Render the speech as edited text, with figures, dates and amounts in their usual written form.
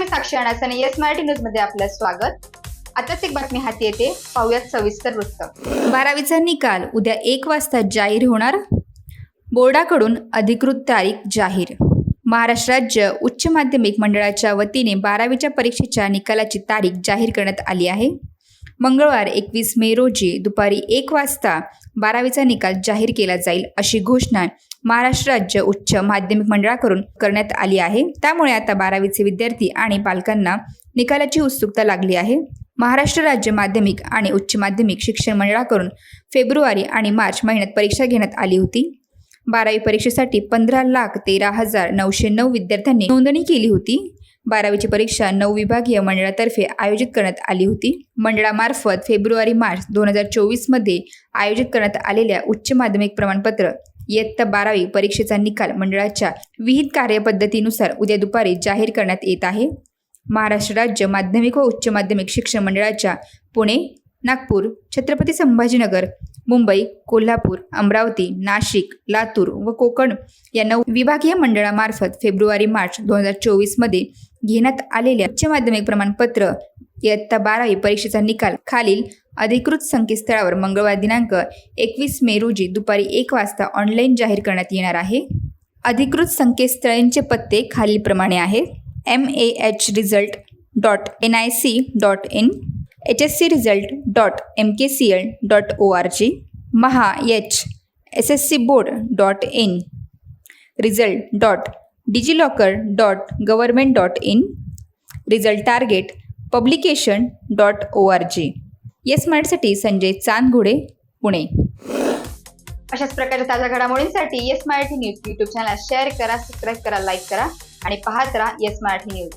मी साक्षी अणास आणि yes Marathi news मध्ये आपलं स्वागत। आताच एक बातमी हाती येते, पाहूयात सविस्तर वृत्त। 12वीचा निकाल उद्या 1 वाजता जाहीर होणार। बोर्डाकडून अधिकृत तारीख जाहीर। महाराष्ट्र राज्य उच्च माध्यमिक मंडळाच्या वतीने 12वीच्या परीक्षेच्या निकालाची तारीख जाहीर करण्यात आली आहे। मंगळवार 21 मे रोजी दुपारी 1 वाजता 12वीचा निकाल जाहीर केला जाईल अशी घोषणा महाराष्ट्र राज्य उच्च माध्यमिक मंडळाकडून करण्यात आली आहे। त्यामुळे आता 12वीचे विद्यार्थी आणि पालकांना निकालाची उत्सुकता लागली आहे। महाराष्ट्र राज्य माध्यमिक आणि उच्च माध्यमिक शिक्षण मंडळाकडून फेब्रुवारी आणि मार्च महिन्यात परीक्षा घेण्यात आली होती। 12वी परीक्षेसाठी 15,13,909 विद्यार्थ्यांनी नोंदणी केली होती। 12वीची परीक्षा 9 विभागीय मंडळातर्फे आयोजित करण्यात आली होती। मंडळामार्फत फेब्रुवारी-मार्च 2024 मध्ये आयोजित करण्यात आलेल्या उच्च माध्यमिक प्रमाणपत्र इयत्ता 12वी परीक्षेचा निकाल मंडळाच्या विहित कार्यपद्धतीनुसार उद्या दुपारी जाहीर करण्यात येत आहे। महाराष्ट्र राज्य माध्यमिक व उच्च माध्यमिक शिक्षण मंडळाच्या पुणे, नागपूर, छत्रपती संभाजीनगर, मुंबई, कोल्हापूर, अमरावती, नाशिक, लातूर व कोकण या 9 विभागीय मंडळामार्फत फेब्रुवारी-मार्च 2024 मध्ये घेण्यात आलेल्या उच्च माध्यमिक प्रमाणपत्र इयत्ता 12वी परीक्षेचा निकाल खालील अधिकृत संकेतस्थळावर मंगळवार दिनांक 21 मे रोजी दुपारी 1 वाजता ऑनलाईन जाहीर करण्यात येणार आहे। अधिकृत संकेतस्थळांचे पत्ते खालीलप्रमाणे आहेत: mahresult.nic.in, hscresult.mkcl.org, maha-sscboard.in, result.digillocker.government.in, result target publication.org। Yes मराठीसाठी संजय चांदघोडे, पुणे। अशाच प्रकारच्या ताज्या घडामोडींसाठी yes Marathi news YouTube channel share करा, सबस्क्राईब करा, लाईक करा आणि पाहत राहा येस मराठी न्यूज।